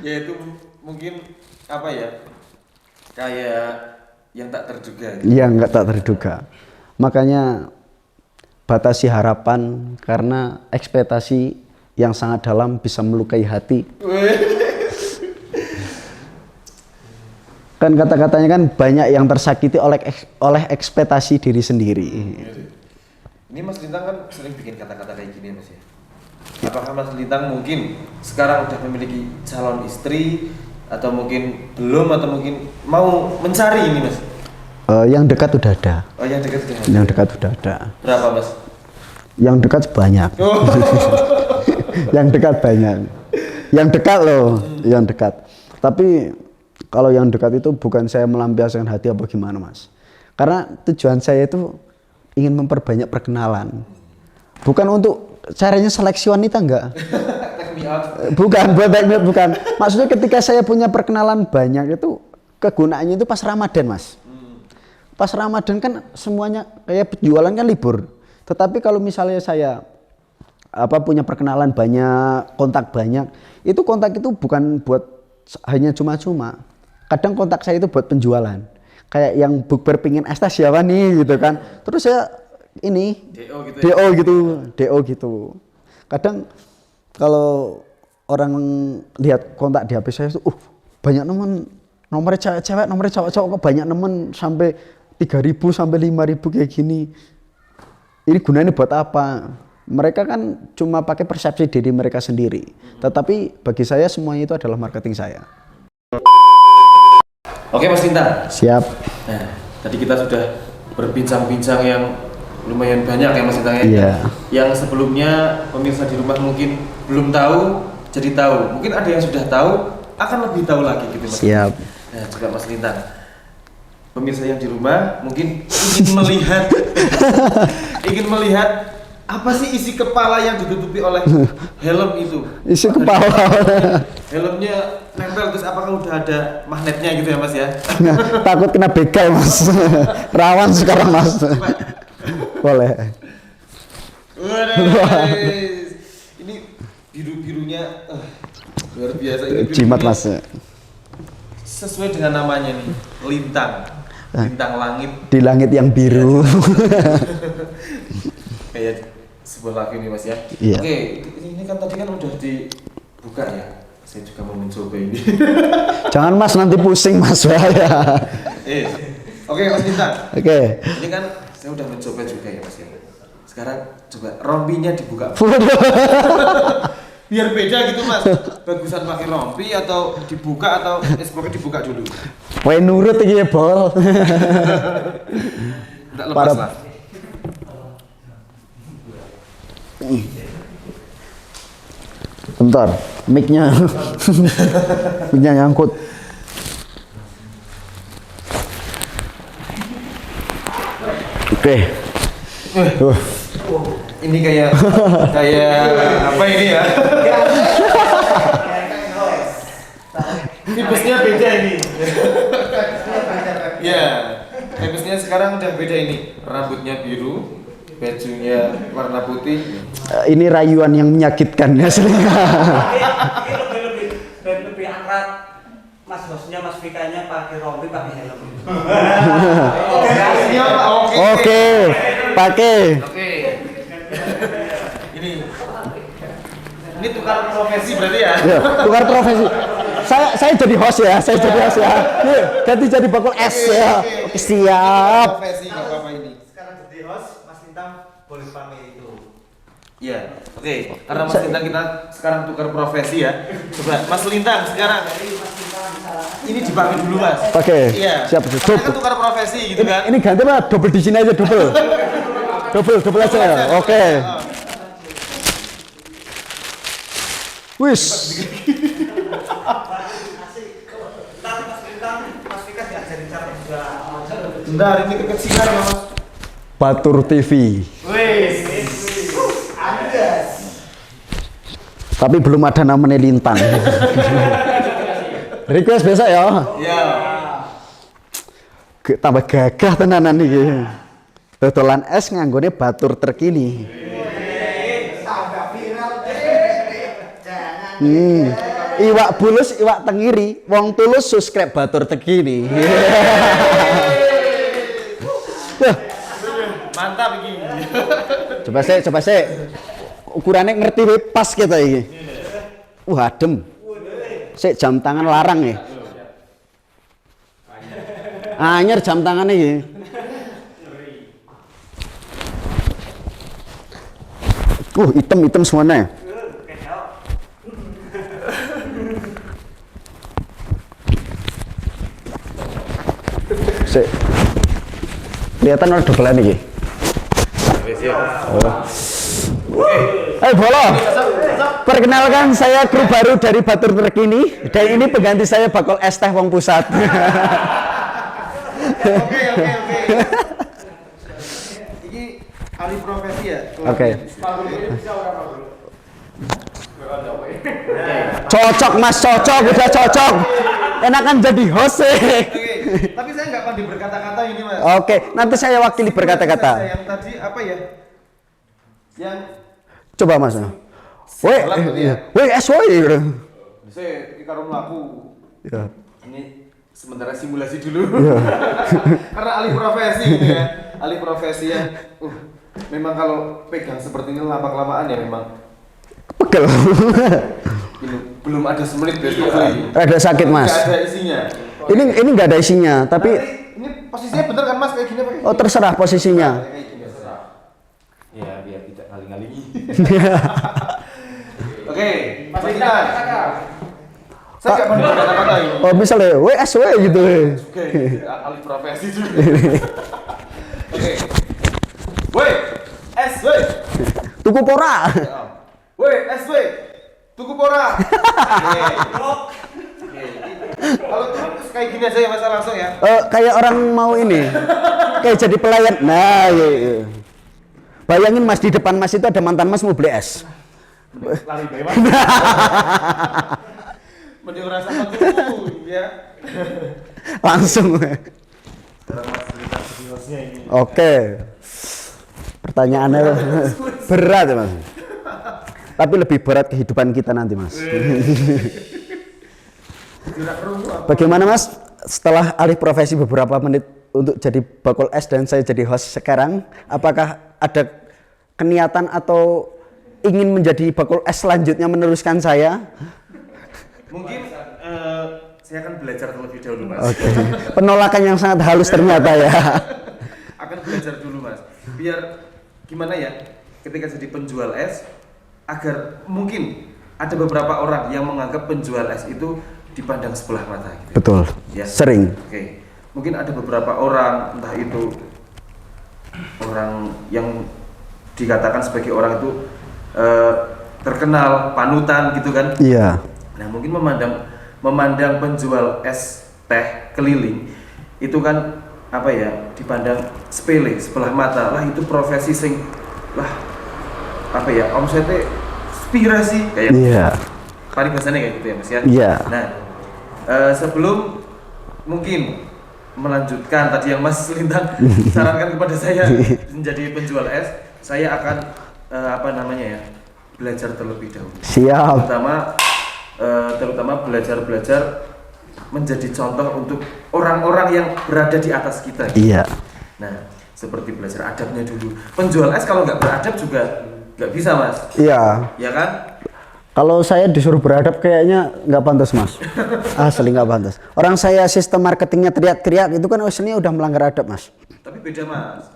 Ya itu mungkin apa ya, kayak yang tak terduga gitu. Iya, nggak tak terduga. Makanya batasi harapan, karena ekspektasi yang sangat dalam bisa melukai hati. Kan kata-katanya kan banyak yang tersakiti oleh ekspektasi diri sendiri. Ini Mas Lintang kan sering bikin kata-kata kayak gini, Mas ya. Apakah Mas Lintang mungkin sekarang udah memiliki calon istri, atau mungkin belum, atau mungkin mau mencari ini, Mas? Yang dekat udah ada. Oh, yang dekat sudah ada. Yang dekat udah ada. Berapa, Mas? Yang dekat banyak. Oh. Yang dekat banyak. Yang dekat loh, yang dekat. Tapi kalau yang dekat itu bukan saya melampiaskan hati apa gimana, Mas. Karena tujuan saya itu ingin memperbanyak perkenalan. Bukan untuk caranya seleksi wanita, enggak. Bukan, bukan. Maksudnya ketika saya punya perkenalan banyak itu kegunaannya itu pas Ramadan, Mas. Pas Ramadan kan semuanya kayak penjualan kan libur. Tetapi kalau misalnya saya punya perkenalan banyak, kontak banyak. Itu kontak itu bukan buat hanya cuma-cuma. Kadang kontak saya itu buat penjualan. Kayak yang bukber pingin es teh siapa nih gitu kan. Terus saya ini DO gitu. Kadang kalau orang lihat kontak di HP saya tuh, banyak nemen, nomornya cewek-cewek, nomornya cowok-cowok kok banyak nemen sampai 3.000 sampai 5.000 kayak gini. Ini gunanya buat apa? Mereka kan cuma pakai persepsi diri mereka sendiri. Tetapi bagi saya semuanya itu adalah marketing saya. Oke Mas Lintang. Siap. Nah, tadi kita sudah berbincang-bincang yang lumayan banyak ya Mas Lintang ya. Iya. Yang sebelumnya pemirsa di rumah mungkin belum tahu, jadi tahu. Mungkin ada yang sudah tahu, akan lebih tahu lagi gitu Mas. Siap. Nah, coba Mas Lintang. Pemirsa yang di rumah mungkin ingin melihat ingin melihat apa sih isi kepala yang ditutupi oleh helm itu? Isi kepala. Helmnya nempel, terus apakah udah ada magnetnya gitu ya Mas ya? Takut kena begal Mas. Rawan sekarang Mas. Boleh. Waduh, ini biru-birunya luar biasa. Ini Jimat Mas. Sesuai dengan namanya nih, lintang. Lintang langit. Di langit yang biru. Kayak sebuah lagu ini Mas ya. Iya. Oke, ini kan tadi kan udah dibuka ya. Saya juga mau mencoba ini. Jangan Mas, nanti pusing Mas bahaya. Oke Mas Lintang. Oke. Ini kan saya udah mencoba juga ya Mas ya. Sekarang coba rompinya dibuka. Biar beda gitu Mas. Bagusan pakai rompi atau dibuka atau pokoknya dibuka dulu. Poe nurut iki ya, Bol. Enggak lepas lah. Bentar, mic-nya nyangkut. Oke. Ini kayak apa ini ya? Tipsnya beda ini. Ya, tipsnya sekarang udah beda ini. Rambutnya biru, bajunya warna putih. Ini rayuan yang menyakitkan ya sering. lebih angkat. Mas bosnya, Mas Fikanya pakai rompi, pakai helm. Oke, pakai. Oke. Ini tukar profesi berarti ya? Ya, tukar profesi. Saya jadi host ya, Nih, ganti jadi bakul es ya. Oke, siap. Profesi nggak apa-apa ini. Sekarang jadi host, Mas Lintang boleh pakai itu. Iya, oke. Karena Mas Lintang kita sekarang tukar profesi ya. Coba Mas Lintang sekarang ini dipakai dulu Mas. Oke. Iya. Siap. Kita kan tukar profesi gitu kan. Ini ganti apa? Double di sini aja, double. Double aja ya. Oke. Wis. Nanti Mas Lintang, Mas Fika diajarin cara juga. Bentar, ini kekecilan Mas. Batur TV. Wis. Tapi belum ada namanya Lintang. Request besok ya. Iya. Tambah gagah tenanan iki. Dodolan es nganggone batur terkini. Iwak bulus, iwak tengiri, wong tulus subscribe batur terkini. Mantap iki. Coba sih. Ukurannya ngerti we pas kita iki. Adem. Sik jam tangan larang ya. Anyar jam tangannya iki. Hitam semuanya. Sik. Kelihatan orang dobelan iki. Bolo. Perkenalkan, saya kru baru dari Batur Terkini dan ini pengganti saya bakul es teh Wong Pusat. Oke. Ini alih profesi ya? Oke. Cocok Mas, udah cocok. Enakan jadi host. Tapi saya nggak pandai berkata-kata ini Mas. Oke, nanti saya wakili berkata-kata. Yang tadi apa ya? Yang Coba Mas. Woi, woi es woi. Saya karo mlaku. Ya. Ini sementara simulasi dulu. Karena alih profesi gitu ya. Alih profesi yang memang kalau pegang seperti ini lama-kelamaan ya memang Pegel. ini belum ada semenit besok kali. Ada sakit Mas. Nggak ada isinya. Ini nggak ada isinya, tapi Ini posisinya bener kan Mas kayak gini apa? oh terserah posisinya. Kayak gini terserah. Ya biar tidak ngaling-ngalingi. Oke, Mas Ikan. Saya nggak mau kata-kata ini. Oh misalnya, woi es woi gitu. Oke, alih profesi juga. Oke. Woi, es woi. Tuku pora. Woi, es woi. Tuku pora. Kalau terus kayak gini aja ya Mas langsung ya. Kayak orang mau ini, kayak jadi pelayan. Nah, iya. Bayangin Mas, di depan Mas itu ada mantan Mas mau beli es. Lari bebas. Mending rasakan dulu ya. Langsung. Oke. Pertanyaannya berat ya Mas. Tapi lebih berat kehidupan kita nanti Mas. Bagaimana Mas setelah alih profesi beberapa menit untuk jadi bakul es dan saya jadi host sekarang, apakah ada keniatan atau ingin menjadi bakul es selanjutnya meneruskan saya? Mungkin saya akan belajar terlebih dahulu Mas. Oke. Penolakan yang sangat halus ternyata ya. Akan belajar dulu Mas. Biar gimana ya ketika jadi penjual es agar mungkin ada beberapa orang yang menganggap penjual es itu dipandang sebelah mata gitu. Betul. Ya. Sering. Oke. Mungkin ada beberapa orang entah itu orang yang dikatakan sebagai orang itu terkenal, panutan gitu kan. Iya. Nah, mungkin memandang penjual es teh keliling itu kan apa ya, dipandang sepele, sebelah mata. Lah itu profesi sing lah apa ya, omsetnya spira sih kayak. Iya. Paling biasanya kayak gitu ya Mas ya. Iya. Nah, sebelum mungkin melanjutkan tadi yang Mas Lintang sarankan kepada saya menjadi penjual es, saya akan belajar terlebih dahulu. Siap. Terutama belajar menjadi contoh untuk orang-orang yang berada di atas kita. Iya. Nah, seperti belajar adabnya dulu. Penjual es kalau nggak beradab juga nggak bisa Mas. Iya. Ya kan? Kalau saya disuruh beradab kayaknya nggak pantas Mas. Asli nggak pantas. Orang saya sistem marketingnya teriak-teriak itu kan aslinya udah melanggar adab Mas. Tapi beda Mas.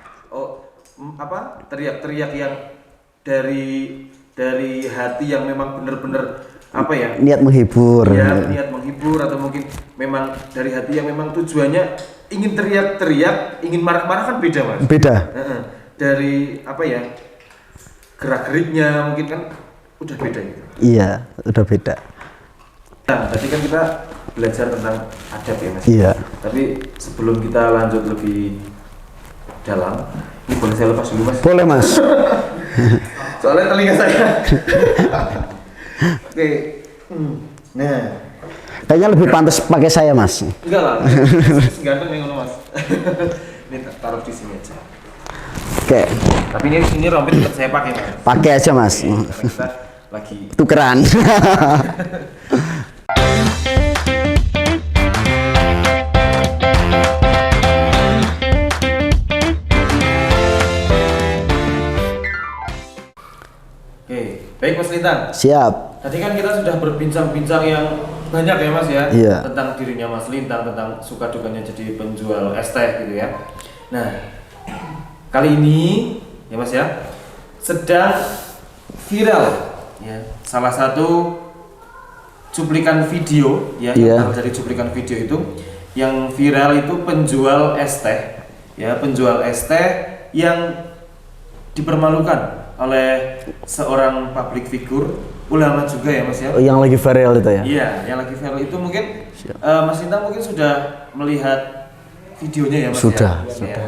Teriak-teriak yang dari hati yang memang benar-benar niat menghibur. Ya, niat menghibur atau mungkin memang dari hati yang memang tujuannya ingin teriak-teriak, ingin marah-marah kan beda Mas. Beda. Dari gerak-geriknya mungkin kan udah beda gitu. Iya, udah beda. Nah, tadi kan kita belajar tentang adab ya Mas. Iya. Tapi sebelum kita lanjut lebih dalam, ini boleh saya lepas dulu Mas? Boleh Mas. Soalnya telinga saya. Oke. Nah, Kayaknya lebih pantas pakai saya Mas. enggak lah. Ganteng nih Mas. Ini taruh di sini aja. Oke. Tapi ini rompet tetap saya pakai Mas. Pakai aja Mas. Karena kita lagi Tukeran. Oke, baik Mas Lintang. Siap. Tadi kan kita sudah berbincang-bincang yang banyak ya Mas ya, Iya. tentang dirinya Mas Lintang, tentang suka dukanya jadi penjual es teh gitu ya. Nah, kali ini ya Mas ya sedang viral ya salah satu cuplikan video ya, Iya. yang dari cuplikan video itu yang viral itu penjual es teh ya, penjual es teh yang dipermalukan oleh seorang public figure, ulama juga ya Mas ya. Yang lagi viral itu ya. Iya, yang lagi viral itu mungkin Mas Lintang mungkin sudah melihat videonya ya Mas Sudah, ya. sudah.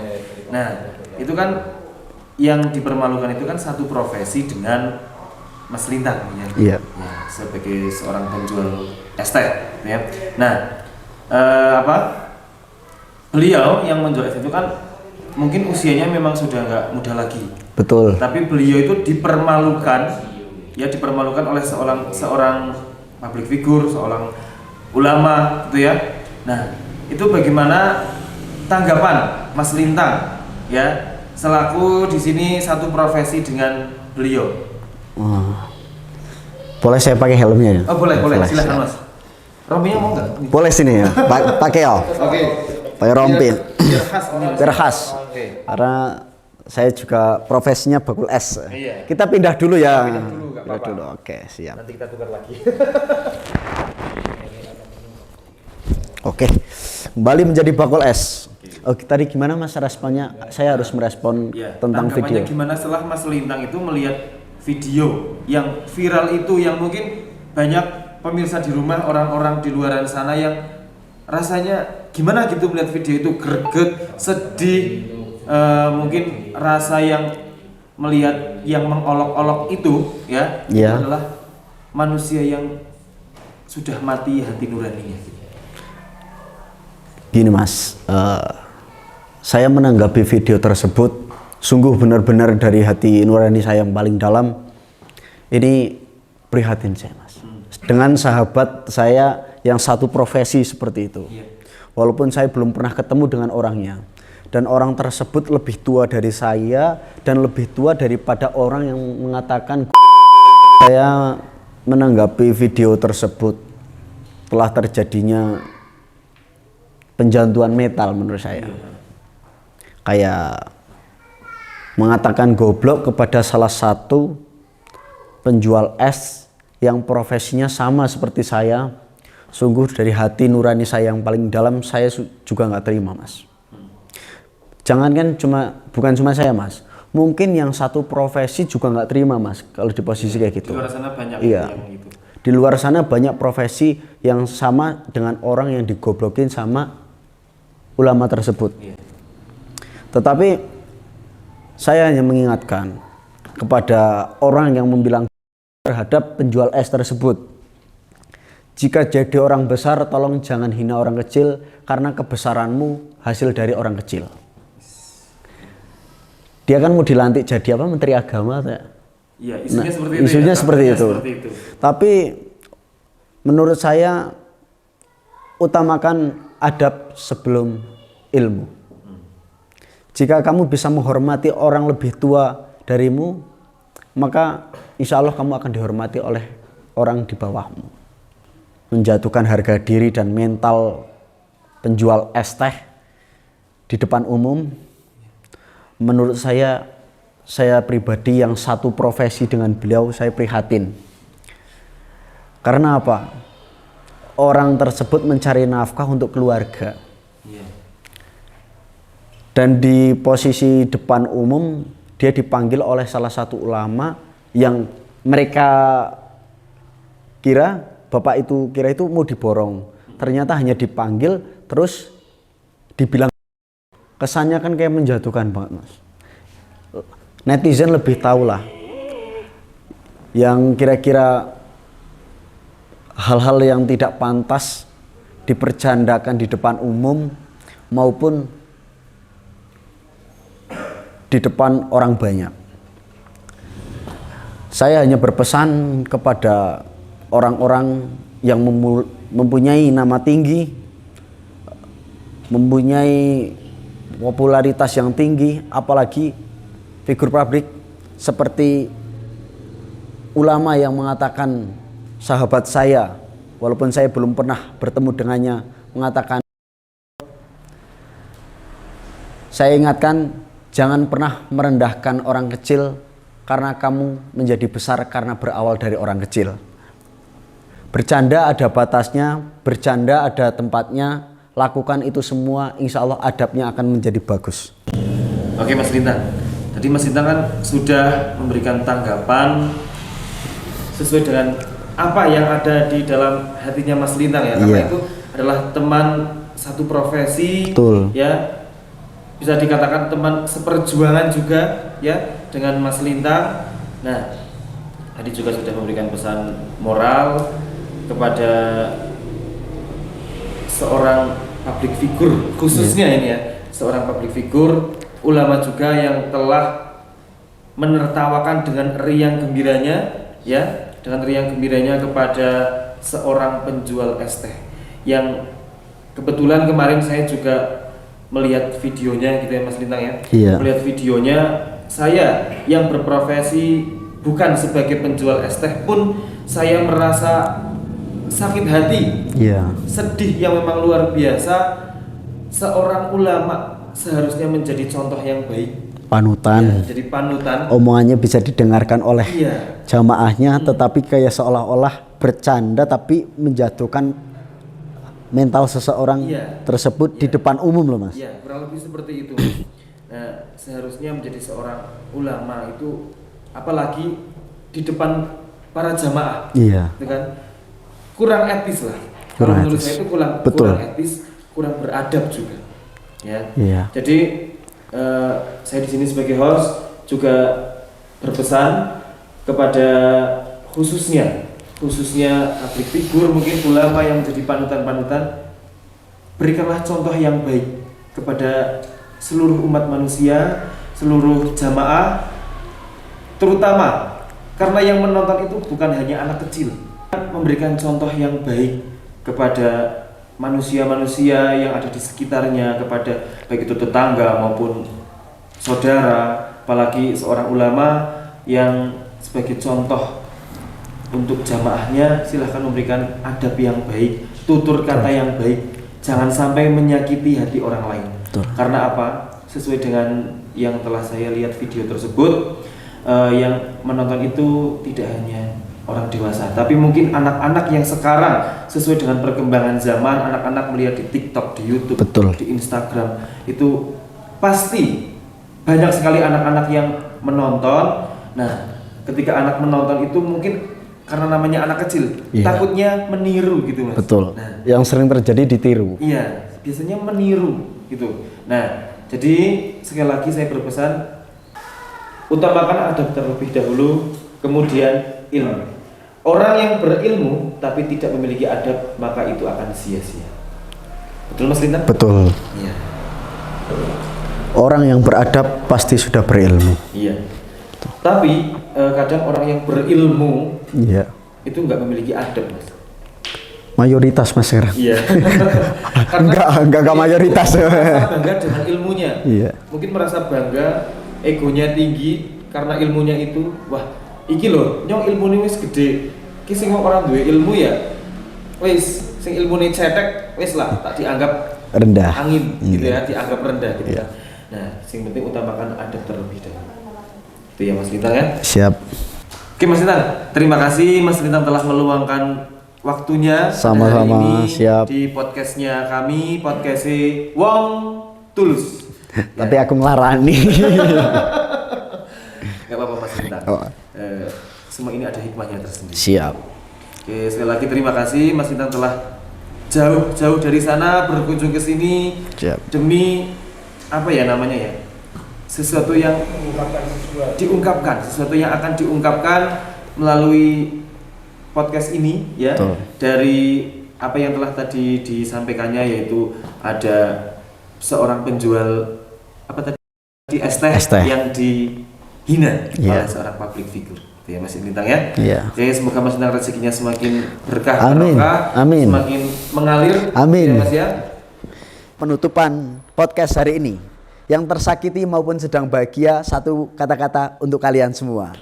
Nah, itu kan yang dipermalukan itu kan satu profesi dengan Mas Lintang ya. Iya. Ya, sebagai seorang penjual es teh ya. Nah, beliau yang menjual es itu kan mungkin usianya memang sudah nggak muda lagi Betul. Tapi beliau itu dipermalukan, ya dipermalukan oleh seorang public figure, seorang ulama, gitu ya. Nah, itu bagaimana tanggapan Mas Lintang, ya, selaku di sini satu profesi dengan beliau? Boleh saya pakai helmnya ya? Oh boleh, silakan Mas. Rompinya mau nggak? Boleh sini ya, pakai ya. Oke. Pakai rompi. Biar khas ini. Biar khas. Oke. Karena saya juga profesinya bakul es. Iya. Kita pindah dulu ya. Pindah dulu, nggak Pindah apa-apa. dulu. Oke, siap. Nanti kita tukar lagi. Oke. Kembali menjadi bakul es. Oke, tadi gimana Mas responnya? Saya harus merespon Ya, tentang tanggapannya video. gimana setelah Mas Lintang itu melihat video yang viral itu, yang mungkin banyak pemirsa di rumah, orang-orang di luaran sana yang rasanya gimana gitu melihat video itu, greget, sedih, mungkin rasa yang melihat yang mengolok-olok itu, ya, itu Iya. adalah manusia yang sudah mati hati nuraninya. Gini Mas, saya menanggapi video tersebut sungguh benar-benar dari hati nurani saya yang paling dalam. Ini prihatin saya Mas, dengan sahabat saya yang satu profesi seperti itu. Walaupun saya belum pernah ketemu dengan orangnya, dan orang tersebut lebih tua dari saya dan lebih tua daripada orang yang mengatakan. Saya menanggapi video tersebut telah terjadinya penjantuan metal menurut saya. Kayak mengatakan goblok kepada salah satu penjual es yang profesinya sama seperti saya. Sungguh dari hati nurani saya yang paling dalam, saya juga nggak terima Mas. Jangankan bukan cuma saya Mas, mungkin yang satu profesi juga nggak terima Mas kalau di posisi kayak gitu. Di luar sana banyak Iya. yang gitu. Di luar sana banyak profesi yang sama dengan orang yang digoblokin sama ulama tersebut. Iya. Tetapi saya hanya mengingatkan kepada orang yang membilang terhadap penjual es tersebut. Jika jadi orang besar, tolong jangan hina orang kecil, karena kebesaranmu hasil dari orang kecil. Dia kan mau dilantik jadi apa? Menteri Agama. Iya, isunya Nah, seperti itu. isunya ya, seperti tampaknya itu. seperti itu. Tapi menurut saya utamakan adab sebelum ilmu. Jika kamu bisa menghormati orang lebih tua darimu, maka insya Allah kamu akan dihormati oleh orang di bawahmu. Menjatuhkan harga diri dan mental penjual es teh di depan umum, menurut saya pribadi yang satu profesi dengan beliau, saya prihatin. Karena apa? Orang tersebut mencari nafkah untuk keluarga. Dan di posisi depan umum, dia dipanggil oleh salah satu ulama yang mereka kira, bapak itu kira itu mau diborong. Ternyata hanya dipanggil, terus dibilang. Kesannya kan kayak menjatuhkan banget Mas. Netizen lebih tahu lah yang kira-kira hal-hal yang tidak pantas dipercandakan di depan umum maupun di depan orang banyak. Saya hanya berpesan kepada orang-orang yang mempunyai nama tinggi, mempunyai popularitas yang tinggi, apalagi figur publik seperti ulama yang mengatakan sahabat saya, walaupun saya belum pernah bertemu dengannya, mengatakan, saya ingatkan, jangan pernah merendahkan orang kecil karena kamu menjadi besar karena berawal dari orang kecil. Bercanda ada batasnya, bercanda ada tempatnya, lakukan itu semua, insya Allah adabnya akan menjadi bagus. Oke Mas Lintang, tadi Mas Lintang kan sudah memberikan tanggapan sesuai dengan apa yang ada di dalam hatinya Mas Lintang ya, karena Iya. itu adalah teman satu profesi. Betul. Ya, bisa dikatakan teman seperjuangan juga ya dengan Mas Lintang. Nah, tadi juga sudah memberikan pesan moral kepada seorang public figure khususnya ini ya, seorang public figure, ulama juga yang telah menertawakan dengan riang gembiranya, ya, dengan riang gembiranya kepada seorang penjual es teh yang kebetulan kemarin saya juga melihat videonya gitu ya Mas Lintang ya. Iya. Melihat videonya, saya yang berprofesi bukan sebagai penjual es teh pun saya merasa sakit hati, Iya. sedih yang memang luar biasa. Seorang ulama seharusnya menjadi contoh yang baik, Panutan. ya, jadi panutan. Omongannya bisa didengarkan oleh Iya. jamaahnya, tetapi kayak seolah-olah bercanda tapi menjatuhkan mental seseorang Iya. tersebut di depan umum loh Mas. Ya, kurang lebih seperti itu. Nah, seharusnya menjadi seorang ulama itu, apalagi di depan para jamaah, Iya. gitu kan, kurang etis lah. Kalau Kurang menurut etis. saya itu Betul. kurang etis, kurang beradab juga. Ya. Iya. Jadi saya di sini sebagai host juga berpesan kepada khususnya public figure, mungkin ulama yang menjadi panutan-panutan, berikanlah contoh yang baik kepada seluruh umat manusia, seluruh jamaah, terutama karena yang menonton itu bukan hanya anak kecil. Memberikan contoh yang baik kepada manusia-manusia yang ada di sekitarnya, kepada baik itu tetangga maupun saudara, apalagi seorang ulama yang sebagai contoh untuk jamaahnya. Silahkan memberikan adab yang baik, tutur kata yang baik, jangan sampai menyakiti hati orang lain. Betul. Karena apa? Sesuai dengan yang telah saya lihat video tersebut, yang menonton itu tidak hanya orang dewasa, tapi mungkin anak-anak yang sekarang sesuai dengan perkembangan zaman, anak-anak melihat di TikTok, di YouTube, Betul. di Instagram, itu pasti banyak sekali anak-anak yang menonton. Nah, ketika anak menonton itu mungkin karena namanya anak kecil, Iya. takutnya meniru gitu Mas. Betul. Nah, Yang sering terjadi ditiru. iya, biasanya meniru gitu. Nah, jadi sekali lagi saya berpesan, utamakan adab terlebih dahulu, kemudian ilmu. Orang yang berilmu tapi tidak memiliki adab, maka itu akan sia-sia. Betul Mas Lintang? Betul. Iya. Orang yang beradab pasti sudah berilmu. Iya. Tapi kadang orang yang berilmu Iya. itu nggak memiliki adab, Mas. Mayoritas Mas sekarang. Iya. Enggak mayoritas. Merasa bangga dengan ilmunya. Iya. Mungkin merasa bangga, egonya tinggi karena ilmunya itu. Wah, iki loh, nyong ilmune wis gede. Ki sing wong ora duwe ilmu ya wis, sing ilmune cetek wis lah tak dianggap Rendah. angin gitu Iya. ya, dianggap rendah gitu Iya. ya. Nah, sing penting utamakan adab terlebih dahulu. Itu ya Mas Lintang ya. Siap. Oke Mas Lintang, terima kasih Mas Lintang telah meluangkan waktunya pada Sama-sama, hari ini siap. di podcastnya kami, podcast Wong Tulus. Tapi aku ngelarani. Gak apa-apa Mas Lintang. Oh. Semua ini ada hikmahnya tersendiri. Siap. Oke, sekali lagi terima kasih Mas Lintang telah jauh-jauh dari sana berkunjung ke sini Siap. demi apa ya namanya ya? Sesuatu yang diungkapkan, sesuatu yang akan diungkapkan melalui podcast ini ya. Betul. Dari apa yang telah tadi disampaikannya, yaitu ada seorang penjual apa tadi es teh yang dihina Iya. oleh seorang public figure. Itu ya Mas Lintang ya. Iya. Oke, semoga Mas Lintang rezekinya semakin berkah, Amin. barokah, Amin. semakin mengalir. Amin. Ya Mas ya. Penutupan podcast hari ini. Yang tersakiti maupun sedang bahagia, satu kata-kata untuk kalian semua.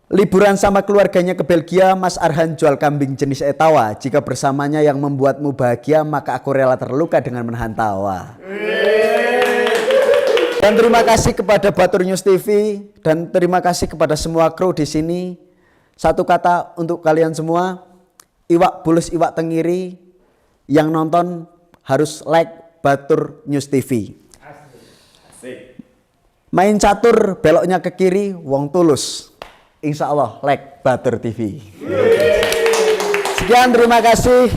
Liburan sama keluarganya ke Belgia, Mas Arhan jual kambing jenis etawa. Jika bersamanya yang membuatmu bahagia, maka aku rela terluka dengan menahan tawa. Dan terima kasih kepada Batur News TV dan terima kasih kepada semua kru di sini. Satu kata untuk kalian semua, iwak bulus iwak tengiri, yang nonton harus like Batur News TV. Main catur beloknya ke kiri, Wong Tulus. Insya Allah like Batur TV. Sekian, terima kasih.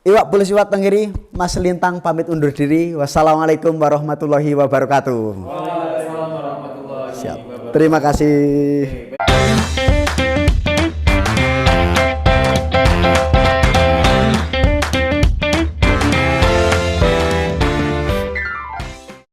Iwak bulus iwak tengiri, Mas Lintang pamit undur diri. Wassalamualaikum warahmatullahi wabarakatuh. Waalaikumsalam warahmatullahi Siap. wabarakatuh. Terima kasih.